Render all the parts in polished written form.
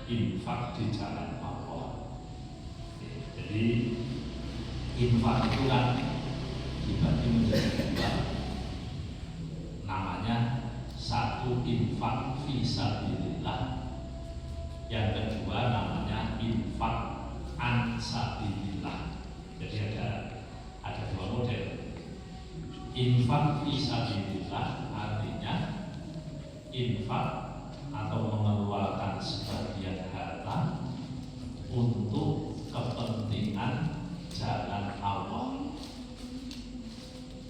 infak di jalan Allah. Jadi infak itu kan dibagi menjadi dua. Namanya satu infak fisabilillah, yang kedua namanya infak an sabilillah. Jadi ada dua model. Infak fisabilillah artinya infak atau mengeluarkan sebagian harta untuk kepentingan jalan Allah.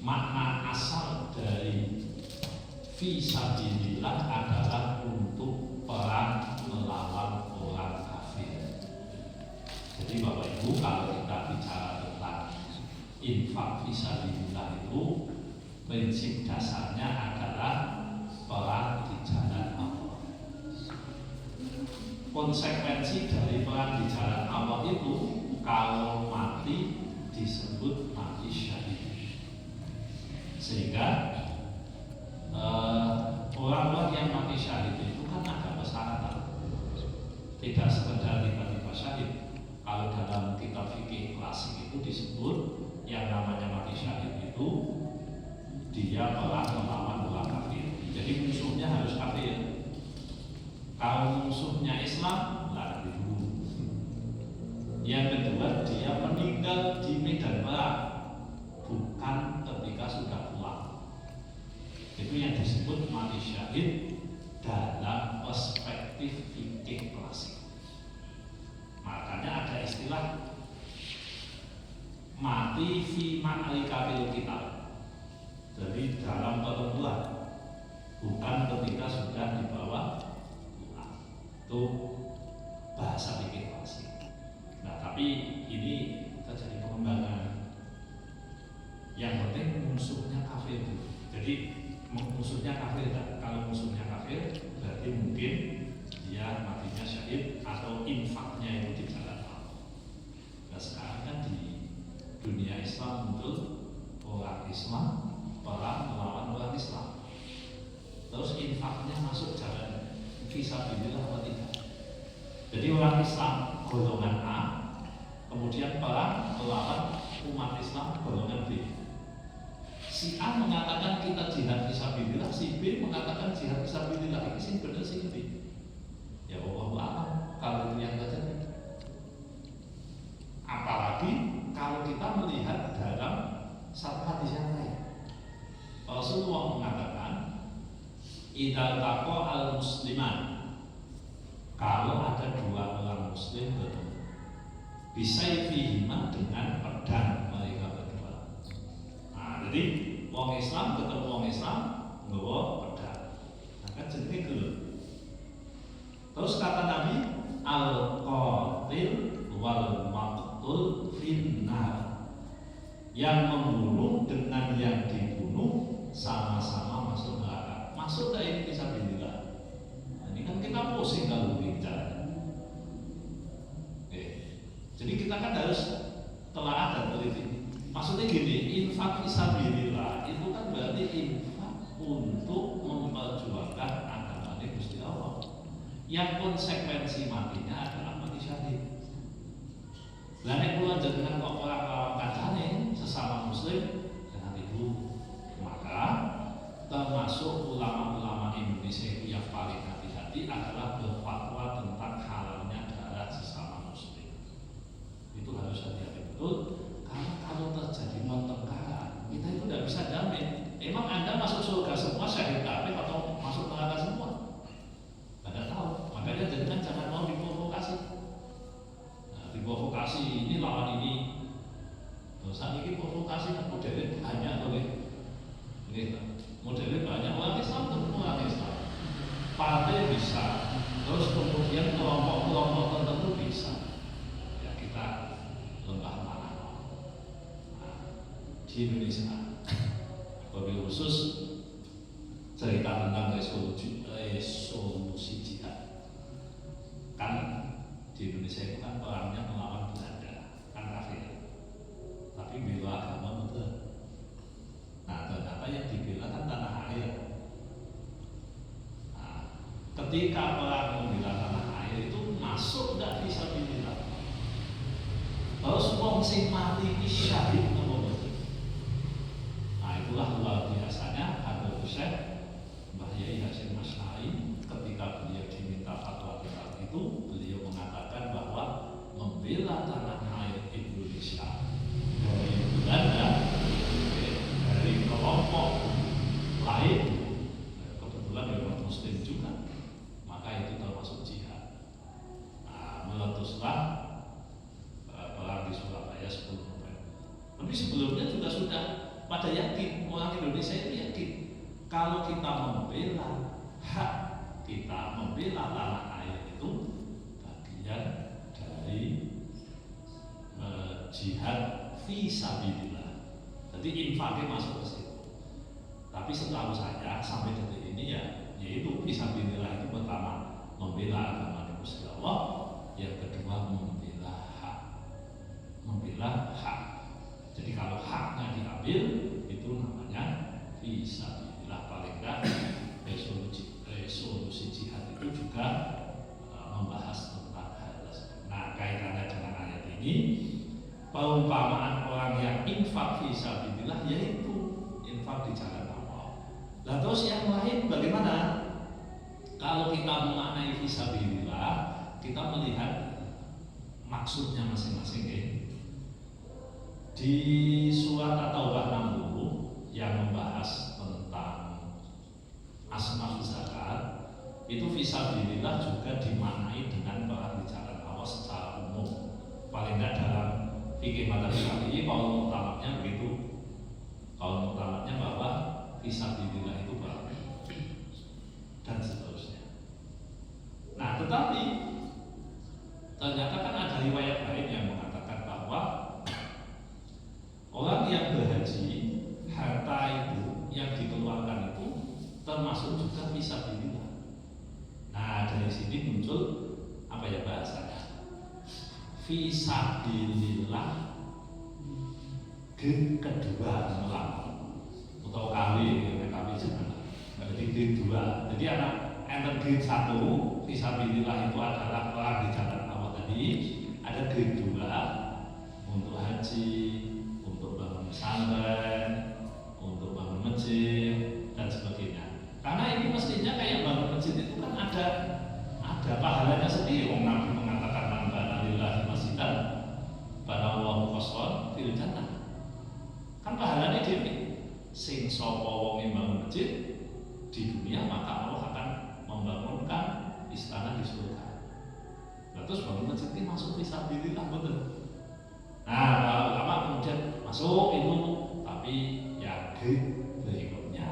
Makna asal dari fisabilillah adalah untuk perang melawan orang kafir. Jadi Bapak Ibu, kalau kita bicara tentang infak fisabilillah itu prinsip dasarnya adalah perang di jalan Allah. Konsekuensi dari perang di jalan Allah itu kalau mati disebut mati syahid. Sehingga orang-orang yang mati syahid itu kan ada persyaratan. Tidak sekedar tiba-tiba syahid. Kalau dalam kitab fikih klasik itu disebut yang namanya mati syahid itu dia perang melawan orang kafir. Jadi musuhnya harus kafir. Kalau musuhnya Islam, lari dulu. Yang kedua, dia meninggal di medan perang, bukan ketika sudah pulang. Itu yang disebut mati syahid dalam perspektif fikih klasik. Makanya ada istilah mati fi ma'rikatil kitab. Jadi dalam pertempuran, bukan ketika sudah dibawa pulang. Itu bahasa fikih klasik. Nah, tapi ini terjadi pengembangan. Yang penting musuhnya kafir. Jadi musuhnya kafir. Kalau musuhnya kafir, berarti mungkin dia matinya syahid atau infaknya itu di jalan Allah. Nah, sekarang kan di dunia Islam muncul orang Islam perang melawan orang Islam. Terus infaknya masuk jalan fisabilillah atau tidak? Jadi orang Islam golongan A, kemudian perang melawan umat Islam golongan B. Si A mengatakan kita jihad fisabilillah, si B mengatakan jihad fisabilillah. Ini sih benar sih B. Ya Allah alam kalau itu yang terjadi. Apalagi kalau kita melihat dalam satu hadis yang lain. Rasulullah mengatakan, idza taqa al-musliman, kalau ada dua orang muslim bertemu, bisayfihima dengan pedang mereka berdua. Nah, jadi wong Islam ketemu wong Islam nggawa pedang. Nah, kan jenenge gelut. Terus kata Nabi, al-qatil wal maqtul finnar. Yang membunuh dengan yang dibunuh sama-sama masuk neraka. Masuk gak ini fisabilillah? Nah, ini kan kita pusing kalau bicara. Jadi kita kan harus telaah dan teliti. Maksudnya gini, infak fisabilillah itu kan berarti infak untuk memperjuangkan agama Gusti Allah. Yang konsekuensi matinya adalah mati syahid. Lah nek kula jenengan kok ora lawan kancane sesama muslim, jangan itu. Maka termasuk ulama-ulama Indonesia itu yang paling hati-hati adalah berfatwa tentang halalnya darah sesama muslim. Itu harus hati-hati betul. Karena kalau terjadi pertengkaran, kita itu tidak bisa jamin. Emang Anda masuk surga semua syahid kafir atau masuk neraka semua? Tidak tahu. Makanya jangan mau diprovokasi. Provokasi ini lawan ini. Saat ini provokasi modelnya banyak loh, modelnya banyak. Orang Islam ketemu orang Islam, partai bisa, terus kemudian kelompok-kelompok tertentu bisa. Ya kita lembah mana? Nah, di Indonesia, lebih khusus cerita tentang resolusi jihad. Kan di Indonesia itu kan perangnya melawan Belanda, kan kafir. Tapi bela agama betul. Nah, ternyata yang dibela kan tanah air. Nah, ketika perang membela tanah air itu masuk nggak fisabilillah. Terus wong sing mati iki syahid napa mboten? Nah itulah luar biasanya Habib Syekh Mbah Yai Hasyim Asy'ari ketika beliau diminta fatwa tentang itu, beliau mengatakan bahwa membela tanah air Indonesia dari Belanda, dari kelompok lain, kebetulan memang Muslim juga, maka itu termasuk jihad. Nah, meletuslah perang di Surabaya 10 November. Tapi sebelumnya juga sudah pada yakin, orang Indonesia itu yakin kalau kita membela hak kita, membela tanah air itu bagian dari jihad fisabilillah. Jadi infaknya masuk ke situ. Tapi setahu saya sampai detik ini yaitu fisabilillah itu pertama membela agama Gusti Allah, yang kedua membela hak. Jadi kalau haknya diambil itu namanya fisabilillah. Paling enggak resolusi jihad itu juga membahas tentang hal tersebut. Nah, kaitannya dengan ayat ini, perumpamaan orang yang infak fisabilillah yaitu infak di jalan Allah. Lah terus yang lain bagaimana? Kalau kita memaknai fisabilillah, kita melihat maksudnya masing-masing ya. Di surat At-Taubah 60 yang membahas tentang asma zakat, itu fisabilillah juga dimaknai dengan perang di jalan Allah secara umum. Paling tidak dalam fikih madzhab Syafi'i kaul utamaknya begitu. Kaul utamaknya bahwa fisabilillah itu perang dan seterusnya. Nah, tetapi ternyata kan ada riwayat lain yang mengatakan bahwa orang yang berhaji, harta itu yang dikeluarkan itu termasuk juga fisabilillah. Nah, dari sini muncul apa ya bahasanya? Fisabilillah kedua ulang atau kali jangan. Jadi kedua. Jadi anak enter grade 1 fisabilillah itu adalah perang di jalan Allah tadi. Ada grade 2 untuk haji, untuk bangun pesantren, untuk bangun masjid dan sebagainya. Karena ini mestinya kayak bangun masjid itu kan ada pahalanya sendiri. Wong Nabi mengatakan man bana lillahi masjidan bana Allahu qasran fil jannah. Kan pahalanya dhewe. Sing sapa wong bangun masjid di dunia maka Allah akan membangunkan istana di surga. Nah, terus bangun masjid ini masuk fisabilillah betul. Nah, para ulama kemudian masuk itu, tapi ya grade berikutnya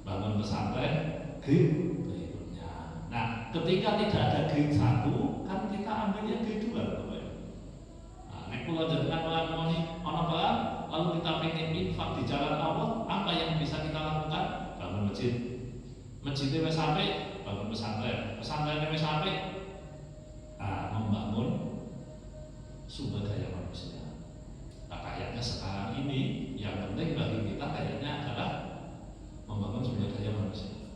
bangun pesantren grade berikutnya. Nah, ketika tidak ada grade 1 kan kita ambilnya grade 2 Bapak ya. Nah, nek kula jenengan ana barang lalu kita pengen infak di jalan Allah, apa yang bisa kita lakukan? Bangun masjid. Masjidnya wis sampai, bangun pesantren. Pesantrennya wis sampai, membangun sumber daya manusia. Nah, kayaknya sekarang ini yang penting bagi kita kayaknya adalah membangun sumber daya manusia.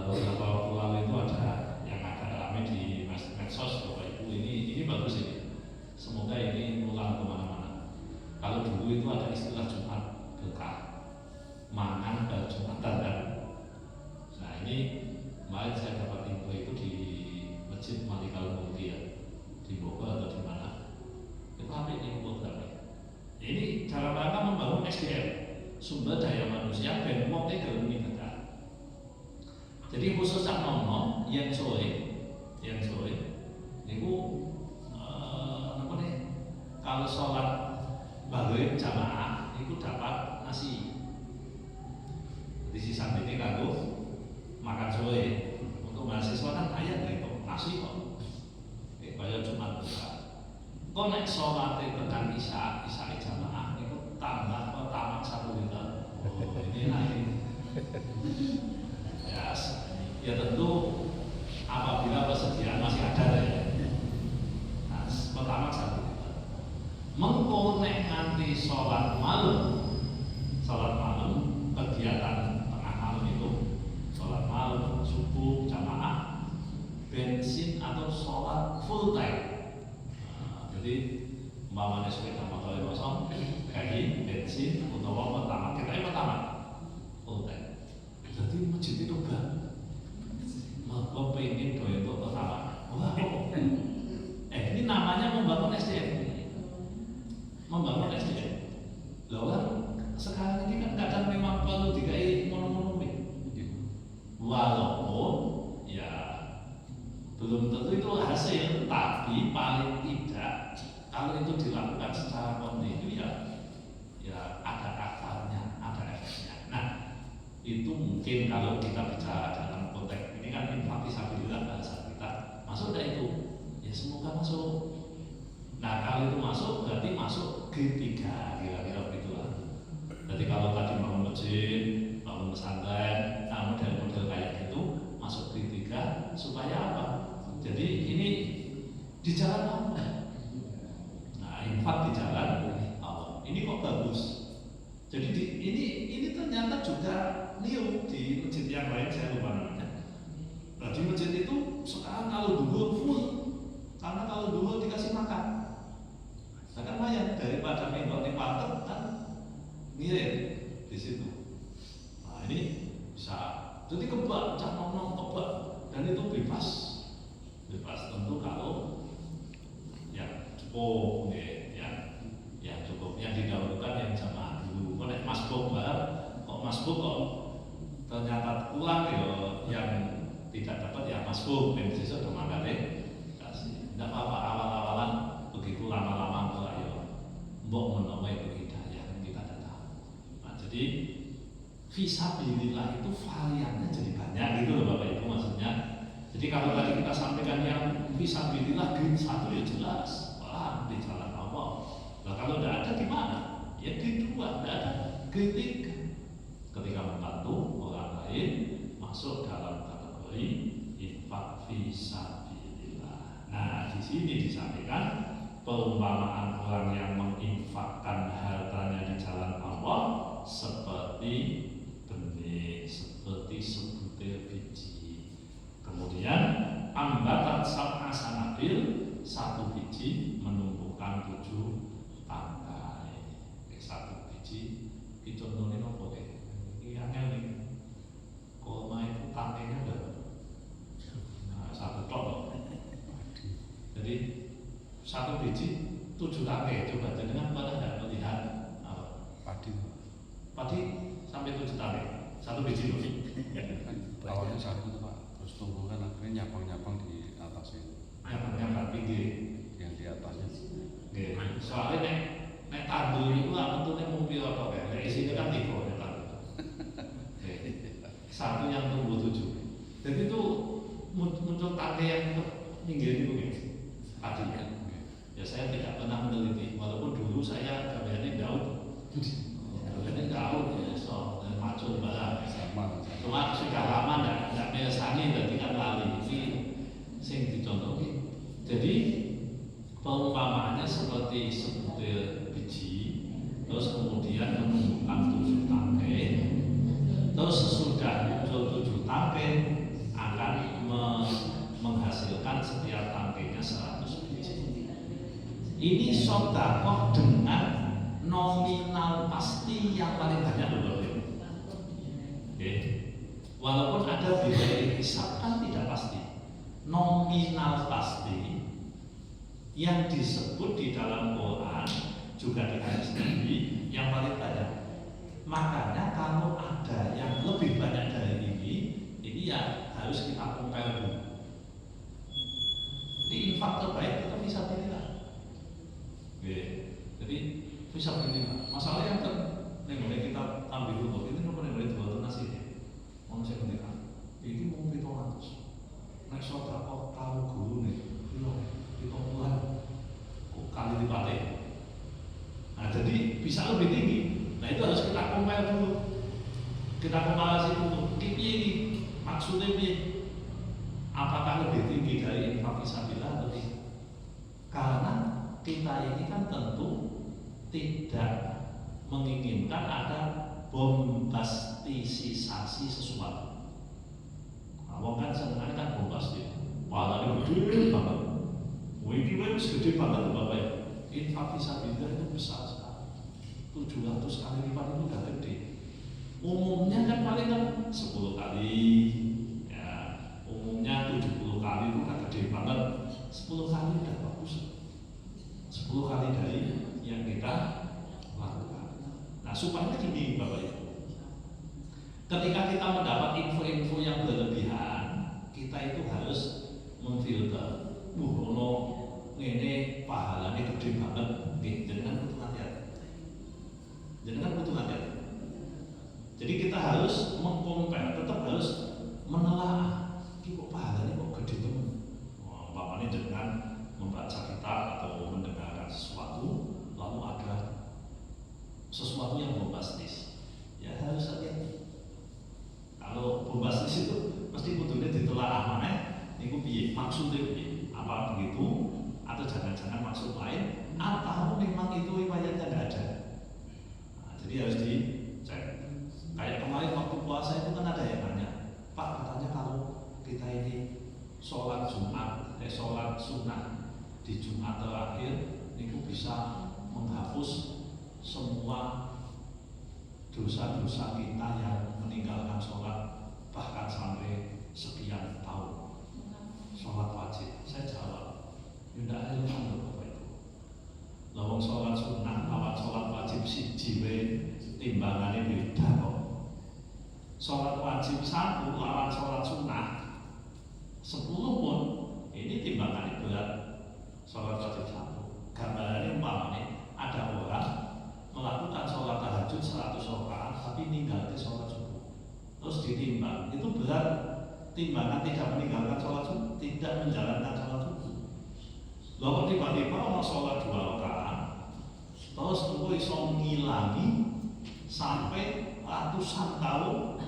Beberapa waktu lalu itu ada yang agak ramai di medsos Bapak Ibu, ini bagus ini. Semoga ini ulang kemana-mana. Kalau dulu itu ada istilah Jumat berkah, mangan dan Jumatan kan. Nah ini kemarin saya dapat info itu di Masjid Malikal Mulki ya, di Bogor atau di mana. Itu hampir ini program. Ini dalam rangka membangun SDM, sumber daya manusia ben wong e gelem ibadah. Jadi khusus sak nom yang sore niku apa nih? Kalau sholat maghrib jamaah itu dapat nasi. Di sisa ini kanggo makan sore. Untuk mahasiswa kan ayat itu nasi kok. Kayak Jumat buka. Kok nek sholat tekan isya jamaah itu tambah pertama 1 liter. Oh, ini lagi. Ya tentu apabila persediaan masih ada ya. Nah, pertama 1 liter. Mengko nek nganti sholat malam kegiatan tengah malam itu sholat malam subuh jamaah bensin atau full tank. Jadi umpamanya sepeda motor kosong, gaji, bensin, utawa pertama kita yang pertama full tank. Jadi masjid itu mau pengen doyan untuk pertama. Wah, ini namanya membangun SDM. Membangun SDM. Loh kan sekarang ini kan kadang memang perlu dikai mono-mono. Walaupun ya belum tentu itu hasil, tapi paling tidak kalau itu dilakukan secara kontinu ya ada akarnya, ada efeknya. Nah, itu mungkin kalau kita bicara dalam konteks ini kan infak fisabilillah bahasa kita, masuk dah itu, ya semoga masuk. Nah, kalau itu masuk berarti masuk G3 kira-kira begitulah. Jadi kalau tadi bangun masjid, bangun pesantren, nah model-model kayak gitu masuk G3 supaya apa? Jadi ini di jalan Allah. Nah, infak di jalan Allah. Ini kok bagus. Jadi ini ternyata juga new di masjid yang lain, saya lupa namanya. Nah, di masjid itu sekarang kalau dulu full, karena kalau dulu dikasih makan. Nah, kan lumayan daripada menggok di pantet kan mirip di situ. Nah, ini bisa jadi kebak, cak nong kebak, dan itu bebas tentu kalau yang cukup, yang cukup, yang didahulukan yang jamaah dulu. Kalau masbuk kok masbuk kok ternyata kurang yang tidak dapat ya masbuk, dan besok udah makan kasih. Tidak apa-apa, awal-awalan begitu lama-lama mbok menemui hidayah kita tidak tahu. Nah, jadi fisabilillah itu variannya jadi banyak gitu loh Bapak Ibu maksudnya. Jadi kalau tadi kita sampaikan yang fisabilillah grade 1 ya jelas, wah di jalan Allah. Nah kalau tidak ada gimana? Ya grade 2, tidak ada grade 3. Ketika membantu orang lain masuk dalam kategori infak fisabilillah. Nah di sini disampaikan perumpamaan orang yang menginfakkan hartanya di jalan Allah seperti benih, seperti sebutir biji. Kemudian ambatan sab'a sanabil, satu biji menumbuhkan 7 tangkai. Satu biji itu contohnya apa deh? Yang ini koma itu tangkainya ada. Nah, satu tok. Jadi satu biji 7 tangkai. Coba dengan pada tidak melihat padi sampai 7 tangkai. Satu biji loh. Awalnya satu itu Pak, terus tumbuh kan akhirnya nyapang di atasnya. Nyapang pinggir. Yang di atasnya. Soalnya nek tandur itu apa tuh nek mobil apa kayak? Nek isinya kan 3 nek tandur. Satu yang tumbuh 7. Jadi itu muncul tangkai yang pinggir itu gitu. Padi kan. Ya saya tidak pernah meneliti, walaupun dulu saya gaweane Daud. Gaweane Daud ya so dan macul barang. Cuma sudah lama enggak biasanya berarti kan lali. Ini sing dicontohi. Jadi perumpamaannya seperti sebutir biji, terus kemudian menumbuhkan 7 tangkai. Terus sesudah muncul 7 tangkai akan menghasilkan setiap tangkainya 100 biji. Ini sedekah dengan nominal pasti yang paling banyak loh. Walaupun ada biaya hisab kan tidak pasti. Nominal pasti yang disebut di dalam Quran juga di hadis Nabi yang paling banyak. Makanya kalau ada yang lebih banyak dari ini ya harus kita compare dulu. Jadi infak terbaik kita bisa pilih. Jadi bisa pilih. Masalah yang boleh kita ambil dulu. Ini boleh dua nasi ya. Mau saya berikan. Ini mau 700. Nek sedekah tahu guru nih. Itu bulan. Kok kali dipatih. Nah jadi bisa lebih tinggi. Nah itu harus kita compare dulu. Kita komparasi dulu. Ini maksudnya ini apakah lebih tinggi dari infak fisabilillah atau tidak? Karena kita ini kan tentu tidak menginginkan ada bombastisasi sesuatu. Nah, kan sebenarnya kan bombastis, padahal gede banget. duit segede banget Bapak ya. Infak fisabilillah itu besar sekali. 700 kali lipat itu udah gede. Umumnya kan paling kan 10 kali, ya. Umumnya 70 kali itu kan gede banget. 10 kali udah bagus. 10 kali dari yang kita lakukan. Nah, supaya gini Bapak Ibu, ketika kita mendapat info-info yang berlebihan, kita itu harus memfilter. Ono ini pahalanya gede banget, jangan butuh hati-hati. Jangan butuh hati-hati. Jadi kita harus mengkompar, tetap harus menelaah. Ini kok pahalanya kok gede teman. Umpamanya dengan membaca kitab atau mendengarkan sesuatu, lalu ada sesuatu yang bombastis, ya harus hati-hati. Kalau bombastis itu mesti butuhnya ditelaah mana, ini piye maksudnya piye, apa begitu, atau jangan-jangan maksud lain, atau memang itu riwayatnya tidak ada. Nah, jadi harus dicek. Kayak kemarin waktu puasa itu kan ada yang nanya, Pak katanya kalau kita ini sholat Jumat, sholat sunnah di Jumat terakhir, itu bisa menghapus semua dosa-dosa kita yang meninggalkan sholat bahkan sampai sekian tahun. Sholat wajib, saya jawab, tidak relevan Bapak Ibu. Lawang sholat sunnah, lawan sholat wajib si jiwe timbangannya beda kok. Sholat wajib 1 lawan sholat sunnah 10 pun ini timbangannya berat. Sholat wajib 1 gambarannya umpamanya ada orang melakukan sholat tahajud 100 rakaat tapi meninggalkan sholat subuh, terus ditimbang, itu berat timbangan tidak meninggalkan sholat subuh, tidak menjalankan sholat subuh. Lalu tiba-tiba orang sholat 2 rakaat terus itu bisa ngilangi sampai ratusan tahun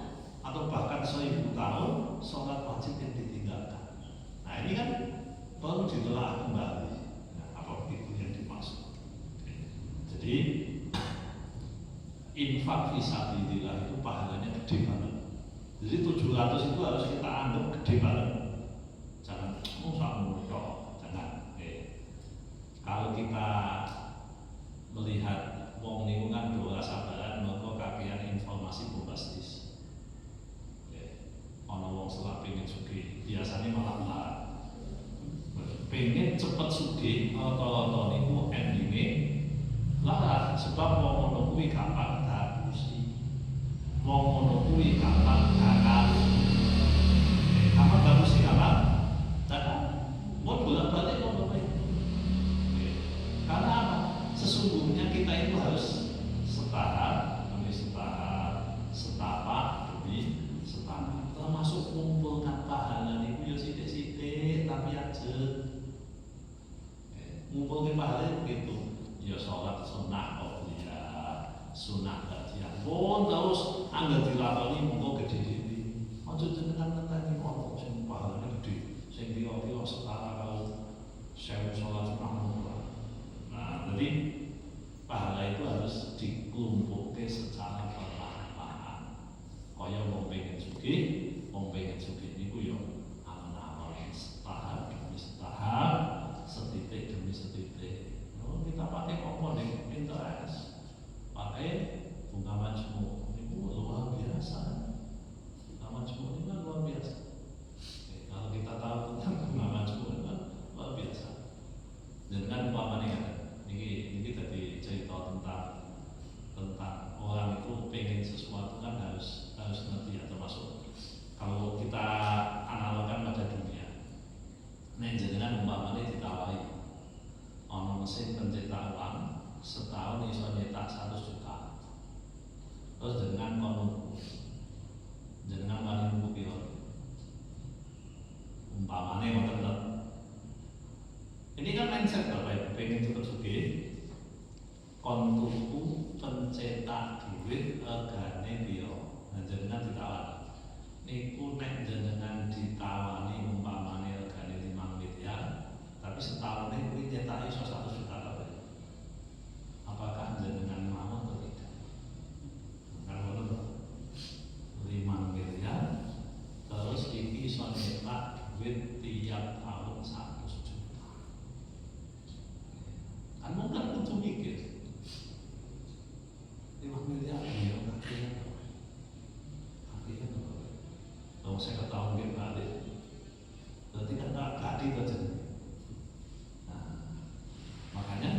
atau bahkan 1000 tahun sholat wajib yang ditinggalkan. Nah ini kan perlu ditelaah kembali. Nah, apa itu yang dimaksud? Jadi infak fisabilillah itu pahalanya gede banget. Jadi 700 itu harus kita anggap gede banget. Jangan sama jangan. Kalau kita melihat wong niku kan doa sabaran maka kakean informasi bombastis. Ono wong selak pengen sugih, biasanya malah lar. Pengen cepet sugih, atau niku endinge lar, sebab wong ngono kuwi gampang dapusi. Wong ngono kuwi gampang gagal. Gampang dapusi gampang. Dadak. Wong bolak-balik ngono kuwi. Karena apa? Sesungguhnya kita itu harus setara demi setara, setapak demi setapak. Termasuk mengumpulkan pahala itu ya sidik-sidik tapi aja. Ngumpulkan pahala begitu. Ya sholat sunnah qobliyah, sunnah ba'diyah. Pun terus anggar dilakoni monggo gede dhewe. Aja jenengan-jenengan ono sing pahalane gede, sing piye-piye setara karo 1000 sholat sunnah. Nah, jadi pahala itu harus dikelompokkan secara perlahan-lahan. Kaya wong pengen sugih, wong pengen sugih niku yo amal-amal setahap demi setahap, setitik demi setitik. Oh, kita pakai apa nih? Pinterest, pakai bunga majmuk. Niku luar biasa. Bunga majmuk ini luar biasa. Kalau kita tahu tentang bunga majmuk itu luar biasa. Dengan umpamanya kan. Ini tadi cerita tentang orang itu pengen sesuatu kan harus ngerti ya, termasuk kalau kita analogkan pada dunia. Nah, jenengan umpamanya ditawari ono mesin pencetak uang setahun iso nyetak 100 juta. Terus jenengan kono jenengan wani nunggu piro? Umpamanya ngoten. Ini kan mindset Bapak Ibu, pengen cepet sugih, kon tuku pencetak duit regane piro. Nah, jenengan ditawani. Niku nek jenengan ditawani umpamane regane 5 miliar, tapi setahun kuwi nyetak iso 100 juta Bapak Ibu. Apakah jenengan mau atau tidak? Kalau 5 miliar terus iki iso nyetak duit tiap tahun 100 juta. saya ketahui nggih balik. Berarti kan tak gadi to jenenge. Nah, makanya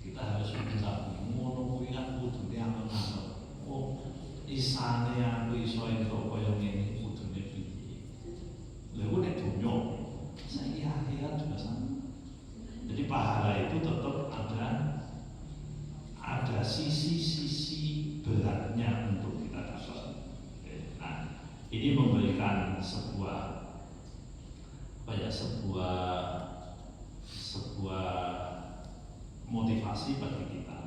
kita harus mencapai ngono kuwi kan kudune angen-angen. Oh, isane aku iso entuk kaya ngene kudune piye. Lha kok nek donya saiki akhirat juga sama. Jadi pahala itu tetap ada sisi-sisi beratnya untuk kita dapat. Nah, ini memberikan sebuah motivasi bagi kita.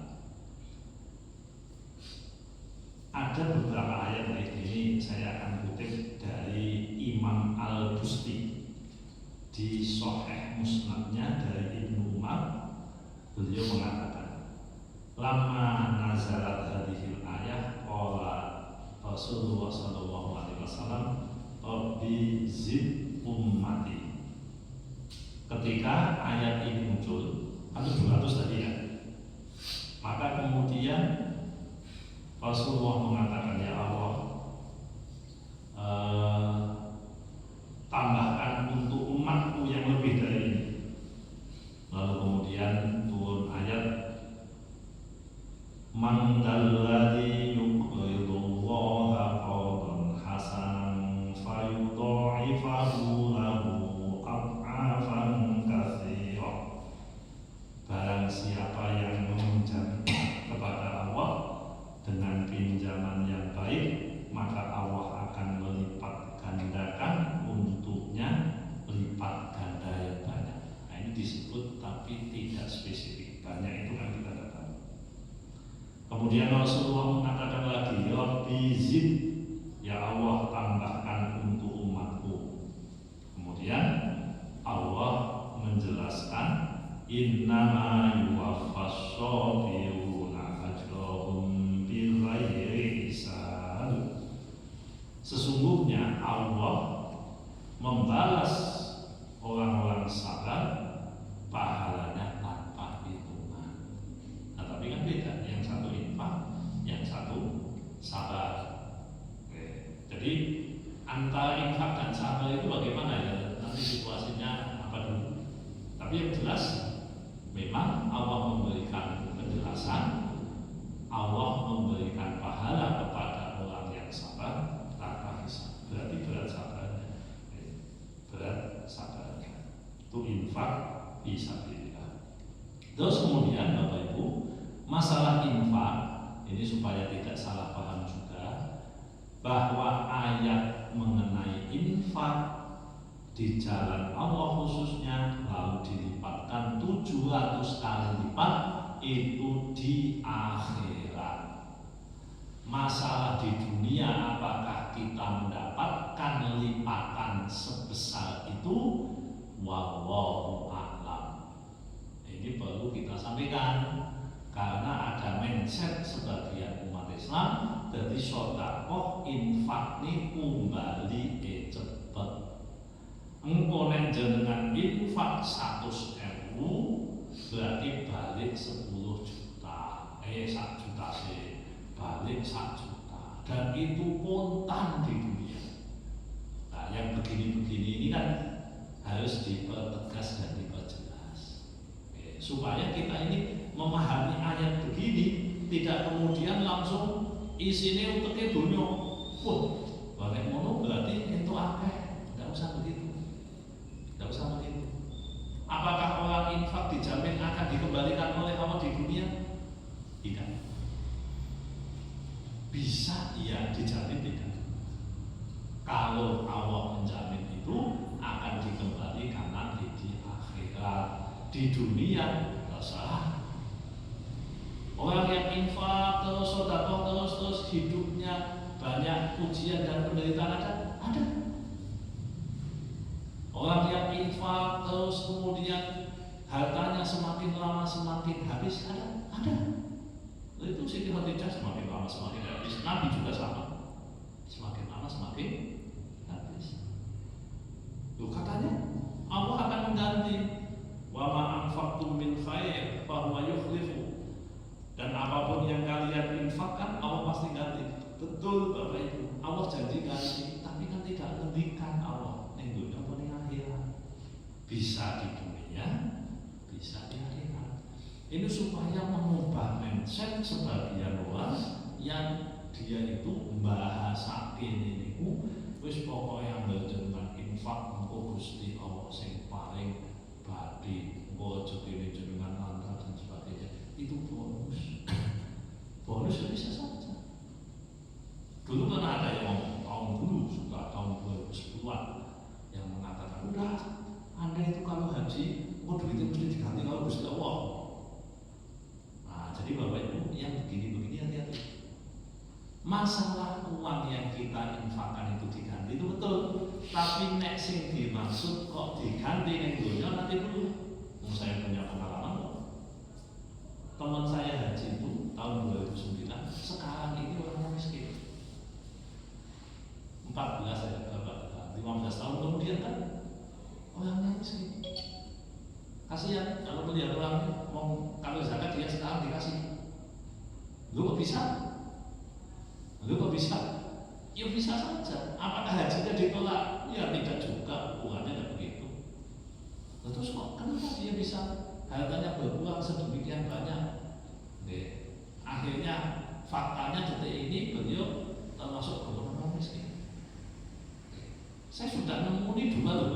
Ada beberapa ayat ini saya akan kutip dari Imam Al-Busti di Sahih Musnadnya dari Ibnu Umar. Beliau mengatakan, lama nazalat hadhil ayah qala Rasulullah sallallahu alaihi wasallam rabbi zid ummati. Ketika ayat ini muncul, kan 700 tadi ya, maka kemudian Rasulullah mengatakan, ya Allah, tambahkan untuk umatku yang lebih dari ini. Lalu kemudian turun ayat, man dalladzi yuqridullaha qardan hasanan fayudha'ifahu lahu ad'afan katsira. Barang siapa yang meminjam kepada Allah dengan pinjaman yang baik, maka Allah akan melipat gandakan untuknya lipat ganda yang banyak. Nah, ini disebut tapi tidak spesifik. Banyak itu kan kita katakan. Kemudian Rasulullah mengatakan lagi, Rabbi zid, ya Allah tambahkan untuk umatku. Kemudian Allah menjelaskan, innama yuwaffas sabiruna ajrahum bighairi hisab. Sesungguhnya Allah membalas orang-orang sabar pahalanya tanpa hitungan. Nah, tapi kan beda, yang satu infak, yang satu sabar. Oke. Jadi antara infak dan sabar itu bagaimana ya? Nanti situasinya apa dulu? Tapi yang jelas memang Allah memberikan penjelasan, Allah memberikan pahala kepada orang yang sabar tanpa hisab. Berarti berat sabarnya, berat sabarnya. Itu infak fisabilillah. Terus kemudian Bapak Ibu, masalah infak ini supaya tidak salah paham juga, bahwa ayat mengenai infak di jalan Allah khususnya lalu dilipatkan 700 kali lipat itu di akhirat. Masalah di dunia apakah kita mendapatkan lipatan sebesar itu, wallahu a'lam. Ini perlu kita sampaikan karena ada mindset sebagian umat Islam dari sedekah infak ini kembali cepet. Engko nek jenengan infak 100.000 berarti balik 10 juta. 1 juta sih, balik 1 juta. Dan itu kontan di dunia. Nah, yang begini-begini ini kan harus dipertegas dan diperjelas. Supaya kita ini memahami ayat begini, tidak kemudian langsung isinya untuknya dunia. Wah, balik mono berarti itu akeh. Tidak usah begitu. Tidak usah begitu. Apakah orang infak dijamin akan dikembalikan oleh Allah di dunia? Tidak. Bisa iya, dijamin tidak. Kalau Allah menjamin itu akan dikembalikan nanti di akhirat. Di dunia terserah. Orang yang infak terus sedekah terus hidupnya banyak ujian dan penderitaan ada. Orang yang infak terus kemudian hartanya semakin lama semakin habis ada. Itu Siti Khadijah semakin lama semakin habis. Nabi juga sama. Semakin lama semakin habis. Loh, katanya Allah akan mengganti. Wa ma anfaqtum min khair fa huwa yukhlifu. Dan apapun yang kalian infakkan Allah pasti ganti. Betul Bapak Ibu, Allah janji ganti, tapi kan tidak ngendikan Allah ning dunya apa ning akhirat. Bisa di dunia, bisa di akhirat. Ini supaya mengubah mindset sebagian orang yang dia itu bahasa ini wis pokoknya ambil jenengan infak engko Gusti Allah sing paling badhe engko aja dene jenengan lantar dan sebagainya. Itu bonus. Bonus ya bisa saja. Dulu kan ada yang ngomong tahun dulu sudah tahun 2010-an yang mengatakan udah Anda itu kalau haji duitnya mesti diganti kalau Gusti Allah. Nah jadi Bapak Ibu yang begini-begini hati-hati. Masalah uang yang kita infakkan itu diganti itu betul, tapi nek sing dimaksud kok diganti ning dunya nanti dulu. Saya punya pengalaman kok. Teman saya haji itu tahun 2009, sekarang ini orangnya miskin. 15 tahun kemudian kan orangnya miskin. Kasihan kalau melihat orang mau kalau zakat dia sekarang dikasih. Lu kok bisa? Ya bisa saja. Apakah hajinya ditolak? Ya tidak juga, hubungannya tidak begitu. Terus kok kenapa dia bisa hartanya berkurang sedemikian banyak? Akhirnya faktanya detik ini beliau termasuk golongan orang miskin. Saya sudah nemuni dua loh,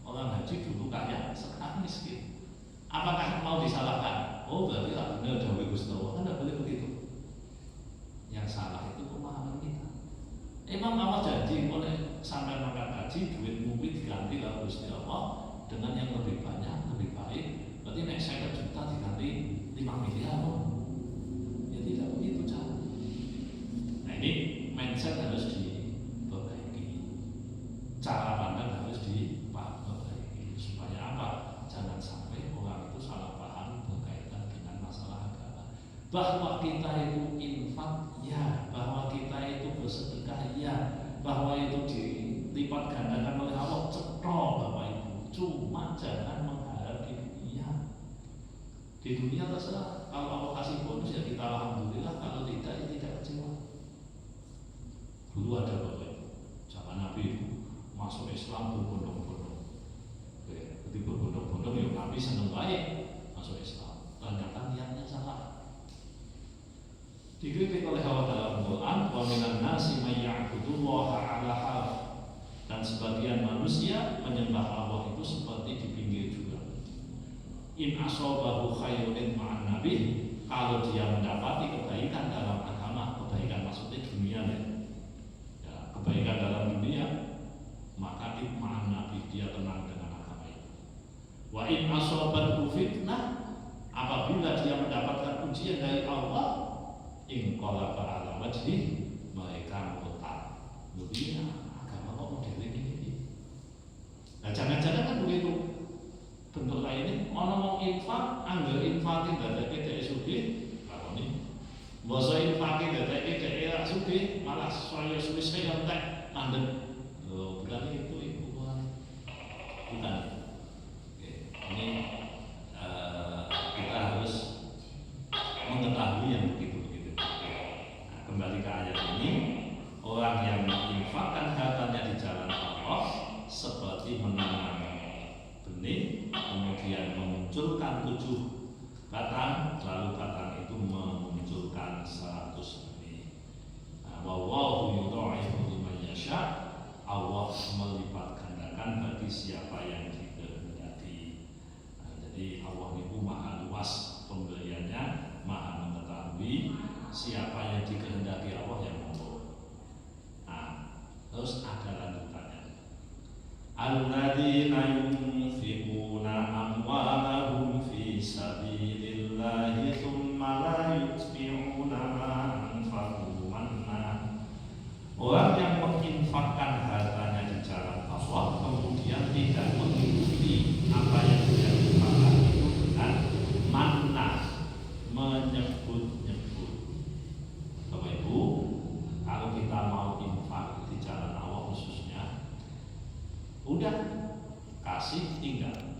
orang haji dulu kaya, sekarang miskin. Apakah mau disalahkan? Oh berarti tak benar dawuh Gusti Allah, kan tidak boleh begitu. Yang salah itu pemahaman kita. Emang Allah janji oleh sampai makan haji duitmu diganti kalau Gusti Allah dengan yang lebih banyak, lebih baik. Berarti nek 50 juta diganti 5 miliar. Ya tidak begitu cara. Nah ini mindset harus diperbaiki. Cara pandang harus diperbaiki supaya apa? Jangan sampai orang itu salah paham berkaitan dengan masalah agama. Bahwa kita itu infak, ya. Bahwa kita itu bersedekah, ya. Bahwa itu dilipat gandakan oleh Allah, cetok Bapak Ibu. Cuma jangan mengharap di dunia. Di dunia terserah. Kalau Allah kasih bonus ya kita alhamdulillah. Kalau tidak ya tidak kecewa. Dulu ada Bapak Ibu, zaman Nabi itu masuk Islam berbondong-bondong. Ketika berbondong-bondong ya Nabi seneng baik masuk Islam. Ternyata niatnya salah. Dikritik oleh Allah dalam Quran, wa minan nasi may ya'budullaha 'ala harf. Dan sebagian manusia menyembah Allah itu seperti di pinggir jurang. In asobahu khayrun ma'an nabi, kalau dia mendapati kebaikan dalam agama, kebaikan maksudnya dunia ya, kebaikan dalam dunia, maka ma'an nabi, dia tenang dengan agama itu. Wa in asobahu fitnah, apabila dia mendapatkan ujian dari Allah, in qalaba ala wajhi, mereka murtad. Dunia agama kok modelnya ini. Nah jangan-jangan kan begitu. Bentuk lainnya ana wong infak, anggar infake dadake dhek sugih, lakoni. Mbasa infake dadake dhek ora sugih, malah saya suwe-suwe entek mandeg. Lho, bukan itu Ibu. Bukan. Oke, ini kita harus mengetahui yang begitu. Kembali ke ayat ini, orang yang menginfakkan hartanya di jalan Allah seperti menanam benih, kemudian memunculkan 7 batang, lalu batang itu memunculkan 100 benih. Wallahu yudha'ifu liman yasha. Allah melipat gandakan bagi siapa yang dikehendaki. Jadi Allah itu maha luas pemberiannya, maha mengetahui siapa yang dikehendaki Allah yang mampu. Nah, terus ada lanjutannya. Alladzina yunfiquna amwalahum fi sabilillahi tsumma la yutbi'una ma anfaqu manna. Orang yang menginfakkan hartanya di jalan Allah kemudian tidak mengikuti apa yang dia infakkan itu dengan manna, menyebut-nyebut. Bapak Ibu, kalau kita mau infak di jalan Allah khususnya, udah kasih tinggal.